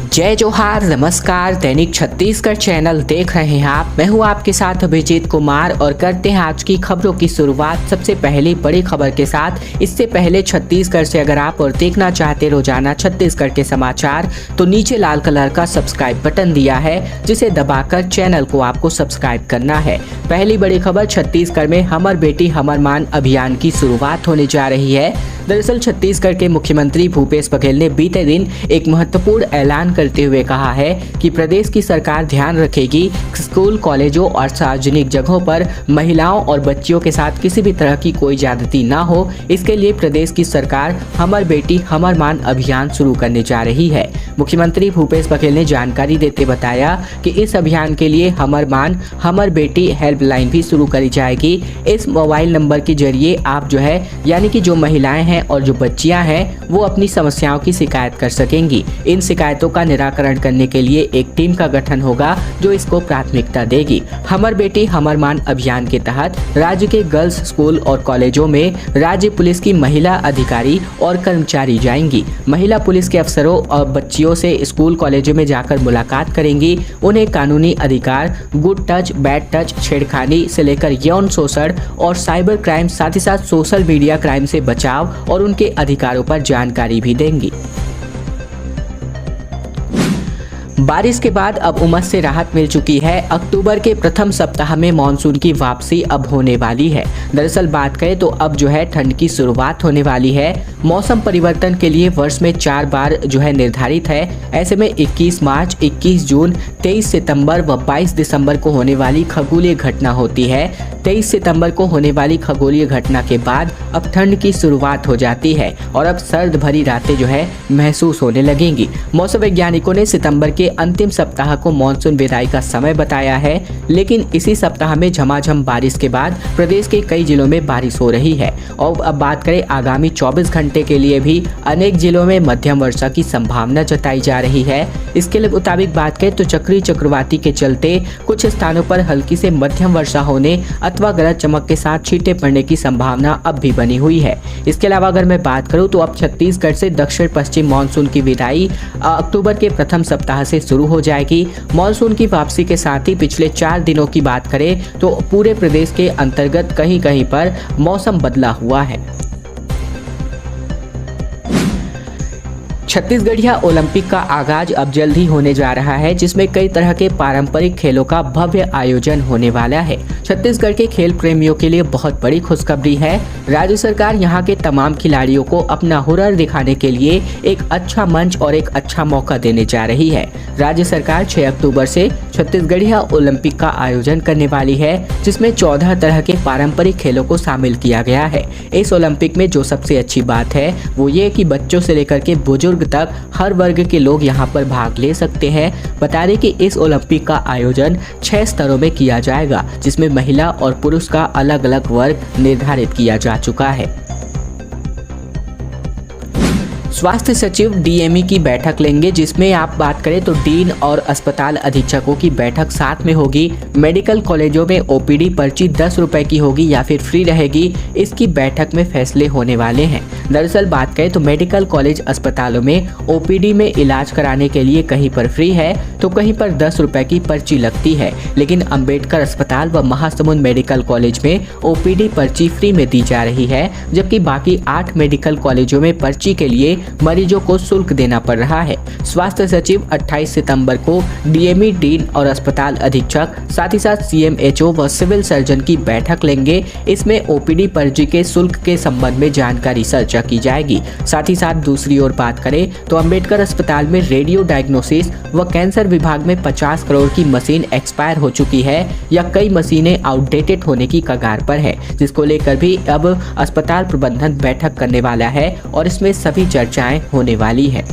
जय जोहार, नमस्कार। दैनिक छत्तीसगढ़ चैनल देख रहे हैं आप। मैं हूं आपके साथ अभिजीत कुमार और करते हैं आज की खबरों की शुरुआत सबसे पहली बड़ी खबर के साथ। इससे पहले छत्तीसगढ़ से अगर आप और देखना चाहते रोजाना छत्तीसगढ़ के समाचार तो नीचे लाल कलर का सब्सक्राइब बटन दिया है, जिसे दबाकर चैनल को आपको सब्सक्राइब करना है। पहली बड़ी खबर, छत्तीसगढ़ में हमर बेटी हमर मान अभियान की शुरुआत होने जा रही है। दरअसल छत्तीसगढ़ के मुख्यमंत्री भूपेश बघेल ने बीते दिन एक महत्वपूर्ण ऐलान करते हुए कहा है कि प्रदेश की सरकार ध्यान रखेगी स्कूल, कॉलेजों और सार्वजनिक जगहों पर महिलाओं और बच्चियों के साथ किसी भी तरह की कोई ज्यादती ना हो। इसके लिए प्रदेश की सरकार हमर बेटी हमर मान अभियान शुरू करने जा रही है। मुख्यमंत्री भूपेश बघेल ने जानकारी देते बताया कि इस अभियान के लिए हमर मान हमर बेटी हेल्पलाइन भी शुरू करी जाएगी। इस मोबाइल नंबर के जरिए आप यानी कि जो महिलाएं हैं और जो बच्चियां हैं वो अपनी समस्याओं की शिकायत कर सकेंगी। इन शिकायतों का निराकरण करने के लिए एक टीम का गठन होगा जो इसको प्राथमिकता देगी। हमर बेटी हमर मान अभियान के तहत राज्य के गर्ल्स स्कूल और कॉलेजों में राज्य पुलिस की महिला अधिकारी और कर्मचारी जाएंगी। महिला पुलिस के अफसरों और बच्चियों से स्कूल कॉलेजों में जाकर मुलाकात करेंगी। उन्हें कानूनी अधिकार, गुड टच, बैड टच, छेड़खानी से लेकर यौन शोषण और साइबर क्राइम, साथ ही साथ सोशल मीडिया क्राइम से बचाव और उनके अधिकारों पर जानकारी भी देंगी। बारिश के बाद अब उमस से राहत मिल चुकी है। अक्टूबर के प्रथम सप्ताह में मानसून की वापसी अब होने वाली है। दरअसल बात करें तो अब ठंड की शुरुआत होने वाली है। मौसम परिवर्तन के लिए वर्ष में 4 बार निर्धारित है। ऐसे में 21 मार्च, 21 जून, 23 सितंबर व 22 दिसंबर को होने वाली खगोलीय घटना होती है। 23 सितंबर को होने वाली खगोलीय घटना के बाद अब ठंड की शुरुआत हो जाती है और अब सर्द भरी रातें महसूस होने लगेंगी। मौसम वैज्ञानिकों ने सितंबर के अंतिम सप्ताह को मानसून विदाई का समय बताया है, लेकिन इसी सप्ताह में झमाझम बारिश के बाद प्रदेश के कई जिलों में बारिश हो रही है। और अब बात करें आगामी 24 घंटे के लिए भी अनेक जिलों में मध्यम वर्षा की संभावना जताई जा रही है। इसके मुताबिक बात करें तो चक्रीय चक्रवाती के चलते कुछ स्थानों पर हल्की से मध्यम वर्षा होने अथवा गरज चमक के साथ छींटे पड़ने की संभावना अब भी बनी हुई है। इसके अलावा अगर मैं बात करूं तो अब छत्तीसगढ़ से दक्षिण पश्चिम मानसून की विदाई अक्टूबर के प्रथम सप्ताह से शुरू हो जाएगी। मानसून की वापसी के साथ ही पिछले 4 दिनों की बात करें तो पूरे प्रदेश के अंतर्गत कहीं कहीं पर मौसम बदला हुआ है। छत्तीसगढ़िया ओलंपिक का आगाज अब जल्द ही होने जा रहा है, जिसमें कई तरह के पारंपरिक खेलों का भव्य आयोजन होने वाला है। छत्तीसगढ़ के खेल प्रेमियों के लिए बहुत बड़ी खुशखबरी है। राज्य सरकार यहां के तमाम खिलाड़ियों को अपना हुनर दिखाने के लिए एक अच्छा मंच और एक अच्छा मौका देने जा रही है। राज्य सरकार 6 अक्टूबर से छत्तीसगढ़िया ओलंपिक का आयोजन करने वाली है, जिसमें 14 तरह के पारंपरिक खेलों को शामिल किया गया है। इस ओलंपिक में जो सबसे अच्छी बात है वो ये कि बच्चों से लेकर के बुजुर्ग तक हर वर्ग के लोग यहां पर भाग ले सकते हैं। बता दें कि इस ओलंपिक का आयोजन 6 स्तरों में किया जाएगा, जिसमें महिला और पुरुष का अलग अलग वर्ग निर्धारित किया जा चुका है। स्वास्थ्य सचिव डीएमई की बैठक लेंगे, जिसमें आप बात करें तो डीन और अस्पताल अधीक्षकों की बैठक साथ में होगी। मेडिकल कॉलेजों में ओपीडी पर्ची 10 रुपए की होगी या फिर फ्री रहेगी, इसकी बैठक में फैसले होने वाले हैं। दरअसल बात करें तो मेडिकल कॉलेज अस्पतालों में ओपीडी में इलाज कराने के लिए कहीं पर फ्री है तो कहीं पर 10 रुपए की पर्ची लगती है, लेकिन अंबेडकर अस्पताल व महासमुंद मेडिकल कॉलेज में ओपीडी पर्ची फ्री में दी जा रही है, जबकि बाकी 8 मेडिकल कॉलेजों में पर्ची के लिए मरीजों को शुल्क देना पड़ रहा है। स्वास्थ्य सचिव 28 सितंबर को डीएमई, डीन और अस्पताल अधीक्षक, साथ ही साथ सीएमएचओ व सिविल सर्जन की बैठक लेंगे। इसमें ओपीडी पर्ची के शुल्क के संबंध में जानकारी चर्चा की जाएगी। साथ ही साथ दूसरी ओर बात करें तो अंबेडकर अस्पताल में रेडियो डायग्नोसिस व कैंसर विभाग में 50 करोड़ की मशीन एक्सपायर हो चुकी है या कई मशीनें आउटडेटेड होने की कगार पर है, जिसको लेकर भी अब अस्पताल प्रबंधन बैठक करने वाला है और इसमें सभी चर्चाएं होने वाली है।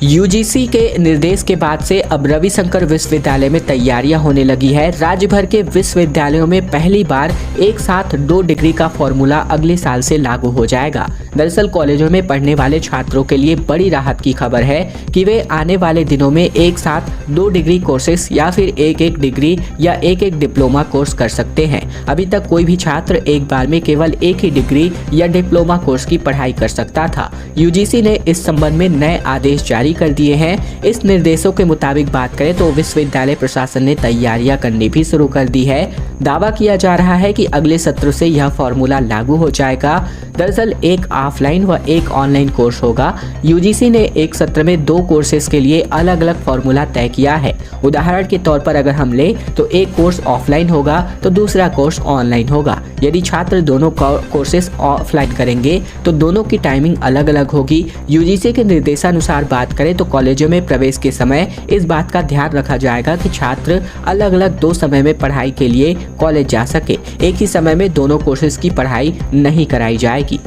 यूजीसी के निर्देश के बाद से अब रविशंकर विश्वविद्यालय में तैयारियां होने लगी है। राज्य भर के विश्वविद्यालयों में पहली बार एक साथ 2 डिग्री का फॉर्मूला अगले साल से लागू हो जाएगा। दरअसल कॉलेजों में पढ़ने वाले छात्रों के लिए बड़ी राहत की खबर है कि वे आने वाले दिनों में एक साथ 2 डिग्री कोर्सेस या फिर एक डिग्री या एक डिप्लोमा कोर्स कर सकते हैं। अभी तक कोई भी छात्र एक बार में केवल एक ही डिग्री या डिप्लोमा कोर्स की पढ़ाई कर सकता था। यूजीसी ने इस संबंध में नए आदेश जारी कर दिए हैं। इस निर्देशों के मुताबिक बात करें तो विश्वविद्यालय प्रशासन ने तैयारियां करनी भी शुरू कर दी है। दावा किया जा रहा है कि अगले सत्र से यह फॉर्मूला लागू हो जाएगा। दरअसल एक ऑफलाइन व एक ऑनलाइन कोर्स होगा। यूजीसी ने एक सत्र में 2 कोर्सेज के लिए अलग अलग फॉर्मूला तय किया है। उदाहरण के तौर पर अगर हम ले तो एक कोर्स ऑफलाइन होगा तो दूसरा कोर्स ऑनलाइन होगा। यदि छात्र दोनों कोर्सेज ऑफलाइन करेंगे तो दोनों की टाइमिंग अलग अलग होगी। यूजीसी के निर्देशानुसार बात करें तो कॉलेजों में प्रवेश के समय इस बात का ध्यान रखा जाएगा कि छात्र अलग अलग 2 समय में पढ़ाई के लिए कॉलेज जा सके। एक ही समय में दोनों कोर्सेज की पढ़ाई नहीं कराई जाएगी।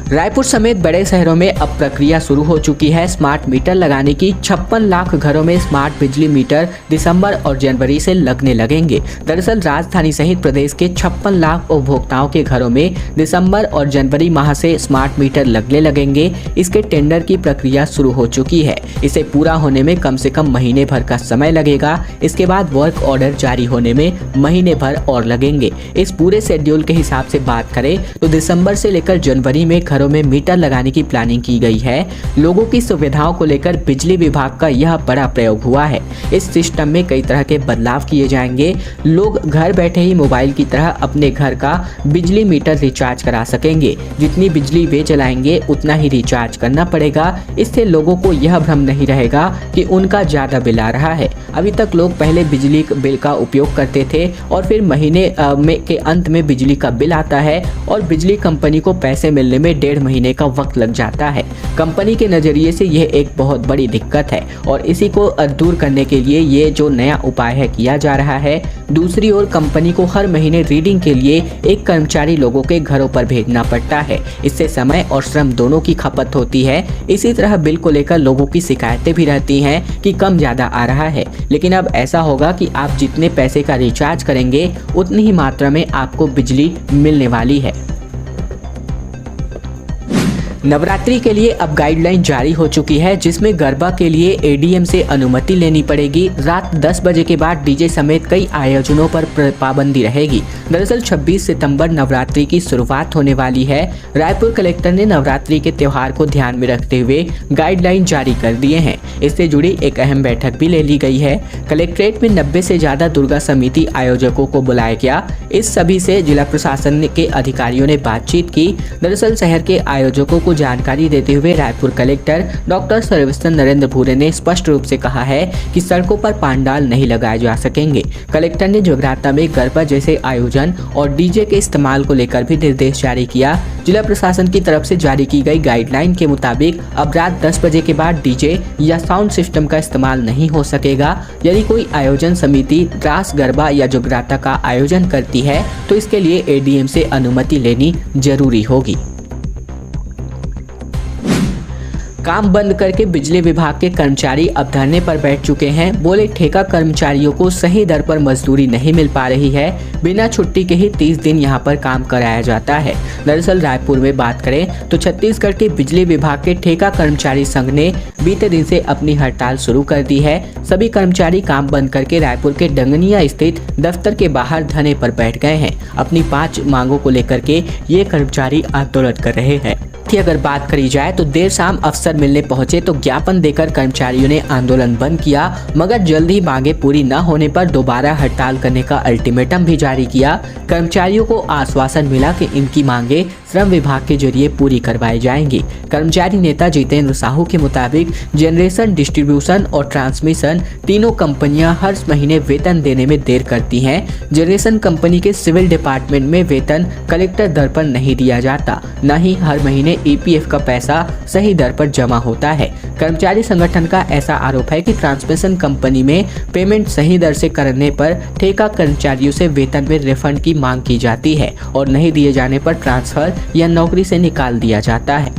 रायपुर समेत बड़े शहरों में अब प्रक्रिया शुरू हो चुकी है स्मार्ट मीटर लगाने की। 56 लाख घरों में स्मार्ट बिजली मीटर दिसंबर और जनवरी से लगने लगेंगे। दरअसल राजधानी सहित प्रदेश के 56 लाख उपभोक्ताओं के घरों में दिसंबर और जनवरी माह से स्मार्ट मीटर लगने लगेंगे। इसके टेंडर की प्रक्रिया शुरू हो चुकी है। इसे पूरा होने में कम से कम महीने भर का समय लगेगा। इसके बाद वर्क ऑर्डर जारी होने में महीने भर और लगेंगे। इस पूरे शेड्यूल के हिसाब से बात करें तो दिसंबर से लेकर जनवरी में घरों में मीटर लगाने की प्लानिंग की गई है। लोगों की सुविधाओं को लेकर बिजली विभाग का यह बड़ा प्रयोग हुआ है। इस सिस्टम में कई तरह के बदलाव किए जाएंगे। लोग घर बैठे ही मोबाइल की तरह अपने घर का बिजली मीटर रिचार्ज करा सकेंगे। जितनी बिजली वे चलाएंगे उतना ही रिचार्ज करना पड़ेगा। इससे लोगों को यह भ्रम नहीं रहेगा कि उनका ज्यादा बिल आ रहा है। अभी तक लोग पहले बिजली बिल का उपयोग करते थे और फिर महीने के अंत में बिजली का बिल आता है और बिजली कंपनी को पैसे मिलने में 1.5 महीने का वक्त लग जाता है। कंपनी के नजरिए से यह एक बहुत बड़ी दिक्कत है और इसी को दूर करने के लिए ये जो नया उपाय है किया जा रहा है। दूसरी ओर कंपनी को हर महीने रीडिंग के लिए एक कर्मचारी लोगों के घरों पर भेजना पड़ता है। इससे समय और श्रम दोनों की खपत होती है। इसी तरह बिल को लेकर लोगों की शिकायतें भी रहती हैं कि कम ज्यादा आ रहा है, लेकिन अब ऐसा होगा कि आप जितने पैसे का रिचार्ज करेंगे उतनी ही मात्रा में आपको बिजली मिलने वाली है। नवरात्रि के लिए अब गाइडलाइन जारी हो चुकी है, जिसमें गरबा के लिए एडीएम से अनुमति लेनी पड़ेगी। रात 10 बजे के बाद डीजे समेत कई आयोजनों पर पाबंदी रहेगी। दरअसल 26 सितंबर नवरात्रि की शुरुआत होने वाली है। रायपुर कलेक्टर ने नवरात्रि के त्योहार को ध्यान में रखते हुए गाइडलाइन जारी कर दिए हैं। इससे जुड़ी एक अहम बैठक भी ले ली गई है। कलेक्ट्रेट में 90 से ज्यादा दुर्गा समिति आयोजकों को बुलाया गया। इस सभी से जिला प्रशासन के अधिकारियों ने बातचीत की। दरअसल शहर के आयोजकों को जानकारी देते हुए रायपुर कलेक्टर डॉक्टर सर्वस्त्र नरेंद्र भूरे ने स्पष्ट रूप से कहा है कि सड़कों पर पंडाल नहीं लगाए जा सकेंगे। कलेक्टर ने जगराता में गरबा जैसे आयोजन और डीजे के इस्तेमाल को लेकर भी निर्देश जारी किया। जिला प्रशासन की तरफ से जारी की गई गाइडलाइन के मुताबिक अब रात 10 बजे के बाद डीजे या साउंड सिस्टम का इस्तेमाल नहीं हो सकेगा। यदि कोई आयोजन समिति रास गरबा या जगराता का आयोजन करती है तो इसके लिए एडीएम से अनुमति लेनी जरूरी होगी। काम बंद करके बिजली विभाग के कर्मचारी अब धरने पर बैठ चुके हैं। बोले ठेका कर्मचारियों को सही दर पर मजदूरी नहीं मिल पा रही है। बिना छुट्टी के ही 30 दिन यहां पर काम कराया जाता है। दरअसल रायपुर में बात करें तो छत्तीसगढ़ के बिजली विभाग के ठेका कर्मचारी संघ ने बीते दिन से अपनी हड़ताल शुरू कर दी है। सभी कर्मचारी काम बंद करके रायपुर के डंगनिया स्थित दफ्तर के बाहर धरने पर बैठ गए हैं। अपनी 5 मांगों को लेकर के ये कर्मचारी आंदोलन कर रहे हैं। अगर बात करी जाए तो देर शाम अफसर मिलने पहुंचे तो ज्ञापन देकर कर्मचारियों ने आंदोलन बंद किया, मगर जल्द ही मांगे पूरी न होने पर दोबारा हड़ताल करने का अल्टीमेटम भी जारी किया। कर्मचारियों को आश्वासन मिला कि इनकी मांगे श्रम विभाग के जरिए पूरी करवाई जाएंगी। कर्मचारी नेता जितेंद्र साहू के मुताबिक जनरेशन, डिस्ट्रीब्यूशन और ट्रांसमिशन तीनों कंपनियां हर महीने वेतन देने में देर करती हैं। जनरेशन कंपनी के सिविल डिपार्टमेंट में वेतन कलेक्टर दर पर नहीं दिया जाता, न ही हर महीने ईपीएफ का पैसा सही दर पर जमा होता है। कर्मचारी संगठन का ऐसा आरोप है कि ट्रांसमिशन कंपनी में पेमेंट सही दर से करने पर ठेका कर्मचारियों से वेतन में रिफंड की मांग की जाती है और नहीं दिए जाने पर ट्रांसफर या नौकरी से निकाल दिया जाता है।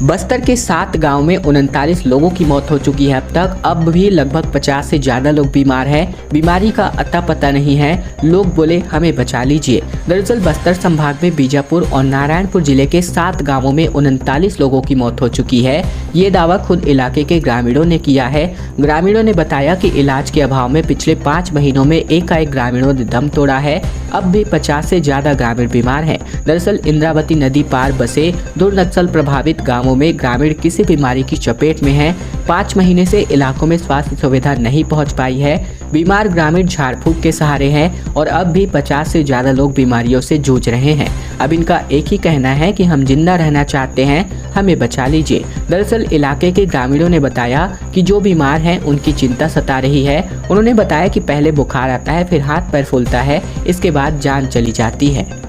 बस्तर के 7 गांव में 39 लोगों की मौत हो चुकी है अब तक। अब भी लगभग 50 से ज्यादा लोग बीमार हैं। बीमारी का अता पता नहीं है। लोग बोले हमें बचा लीजिए। दरअसल बस्तर संभाग में बीजापुर और नारायणपुर जिले के 7 गांवों में 39 लोगों की मौत हो चुकी है। ये दावा खुद इलाके के ग्रामीणों ने किया है। ग्रामीणों ने बताया कि इलाज के अभाव में पिछले 5 महीनों में एकाएक ग्रामीणों ने दम तोड़ा है। अब भी 50 से ज्यादा ग्रामीण बीमार हैं। दरअसल इंद्रावती नदी पार बसे 2 नक्सल प्रभावित गांवों में ग्रामीण किसी बीमारी की चपेट में हैं। 5 महीने से इलाकों में स्वास्थ्य सुविधा नहीं पहुंच पाई है। बीमार ग्रामीण झाड़ फूक के सहारे हैं और अब भी 50 से ज्यादा लोग बीमारियों से जूझ रहे हैं। अब इनका एक ही कहना है कि हम जिंदा रहना चाहते हैं, हमें बचा लीजिए। दरअसल इलाके के ग्रामीणों ने बताया कि जो बीमार हैं उनकी चिंता सता रही है। उन्होंने बताया कि पहले बुखार आता है, फिर हाथ पैर फूलता है, इसके बाद जान चली जाती है।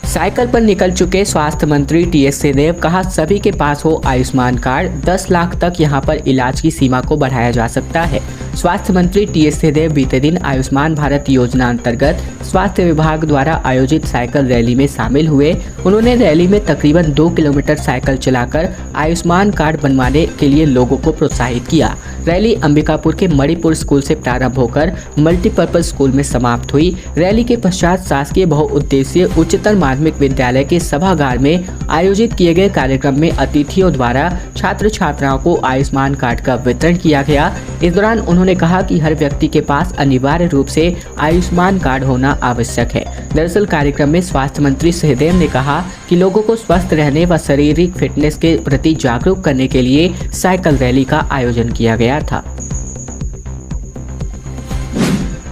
साइकिल पर निकल चुके स्वास्थ्य मंत्री टीएस सिंहदेव, कहा सभी के पास हो आयुष्मान कार्ड, 10 लाख तक यहां पर इलाज की सीमा को बढ़ाया जा सकता है। स्वास्थ्य मंत्री टीएस सिंहदेव बीते दिन आयुष्मान भारत योजना अंतर्गत स्वास्थ्य विभाग द्वारा आयोजित साइकिल रैली में शामिल हुए। उन्होंने रैली में तकरीबन 2 किलोमीटर साइकिल चलाकर आयुष्मान कार्ड बनवाने के लिए लोगों को प्रोत्साहित किया। रैली अंबिकापुर के मणिपुर स्कूल से प्रारंभ होकर मल्टीपर्पज स्कूल में समाप्त हुई। रैली के पश्चात शासकीय बहुउद्देशीय उच्चतर माध्यमिक विद्यालय के सभागार में आयोजित किए गए कार्यक्रम में अतिथियों द्वारा छात्र छात्राओं को आयुष्मान कार्ड का वितरण किया गया। इस दौरान उन्होंने कहा कि हर व्यक्ति के पास अनिवार्य रूप से आयुष्मान कार्ड होना आवश्यक है। दरअसल कार्यक्रम में स्वास्थ्य मंत्री सिंहदेव ने कहा कि लोगों को स्वस्थ रहने व शारीरिक फिटनेस के प्रति जागरूक करने के लिए साइकिल रैली का आयोजन किया गया था।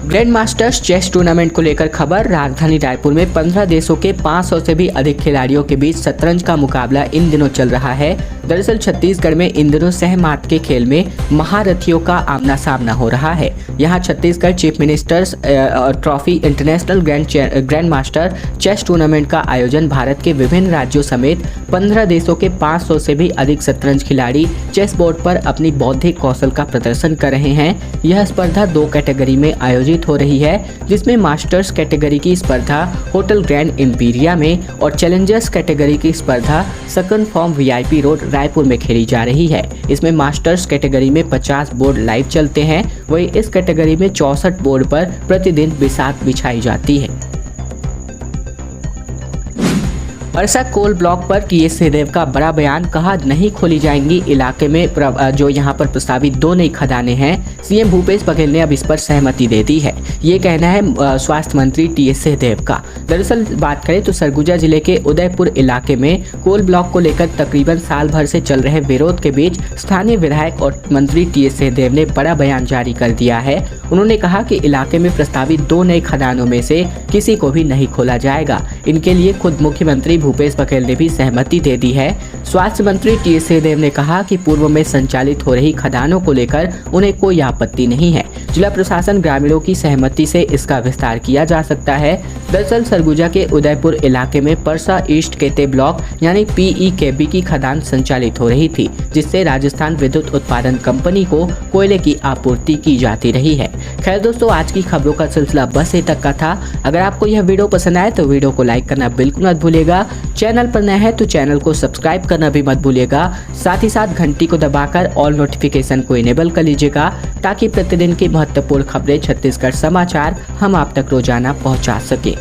ग्रैंड मास्टर्स चेस टूर्नामेंट को लेकर खबर। राजधानी रायपुर में 15 देशों के 500 से भी अधिक खिलाड़ियों के बीच शतरंज का मुकाबला इन दिनों चल रहा है। दरअसल छत्तीसगढ़ में इन दिनों सहमात के खेल में महारथियों का आमना सामना हो रहा है। यहां Chhattisgarh chief ministers trophy international grand master chess tournament का आयोजन भारत के विभिन्न राज्यों समेत 15 देशों के 500 से भी अधिक शतरंज खिलाड़ी चेस बोर्ड पर अपनी बौद्धिक कौशल का प्रदर्शन कर रहे हैं। यह स्पर्धा 2 कैटेगरी में आयोजित हो रही है, जिसमें मास्टर्स कैटेगरी की स्पर्धा होटल ग्रैंड इंपीरिया में और चैलेंजर्स कैटेगरी की स्पर्धा second form VIP road Raipur में खेली जा रही है। इसमें मास्टर्स कैटेगरी में 50 बोर्ड लाइव चलते हैं, वहीं इस कैटेगरी में 64 बोर्ड पर प्रतिदिन बिसात बिछाई जाती है। परसा कोल ब्लॉक पर टीएस सिंहदेव का बड़ा बयान, कहा नहीं खोली जाएंगी इलाके में जो यहां पर प्रस्तावित 2 नई खदानें हैं। सीएम भूपेश बघेल ने अब इस पर सहमति दे दी है। ये कहना है स्वास्थ्य मंत्री टीएस सिंहदेव का। दरअसल बात करें तो सरगुजा जिले के उदयपुर इलाके में कोल ब्लॉक को लेकर तकरीबन साल भर से चल रहे विरोध के बीच स्थानीय विधायक और मंत्री टीएस सिंहदेव ने बड़ा बयान जारी कर दिया है। उन्होंने कहा कि इलाके में प्रस्तावित 2 नई खदानों में से किसी को भी नहीं खोला जाएगा। इनके लिए खुद मुख्यमंत्री भूपेश बघेल ने भी सहमति दे दी है। स्वास्थ्य मंत्री टीएस सिंहदेव ने कहा कि पूर्व में संचालित हो रही खदानों को लेकर उन्हें कोई आपत्ति नहीं है। जिला प्रशासन ग्रामीणों की सहमति से इसका विस्तार किया जा सकता है। दरअसल सरगुजा के उदयपुर इलाके में परसा ईस्ट केते ब्लॉक यानी पीईकेबी की खदान संचालित हो रही थी, जिससे राजस्थान विद्युत उत्पादन कंपनी को कोयले की आपूर्ति की जाती रही है। खैर दोस्तों, आज की खबरों का सिलसिला बस यहीं तक का था। अगर आपको यह वीडियो पसंद आए तो वीडियो को लाइक करना बिल्कुल मत भूलिएगा। चैनल पर नए हैं तो चैनल को सब्सक्राइब करना भी मत भूलिएगा। साथ ही साथ घंटी को दबाकर ऑल नोटिफिकेशन को इनेबल कर लीजिएगा, ताकि प्रतिदिन की महत्वपूर्ण खबरें छत्तीसगढ़ समाचार हम आप तक रोजाना पहुंचा सके।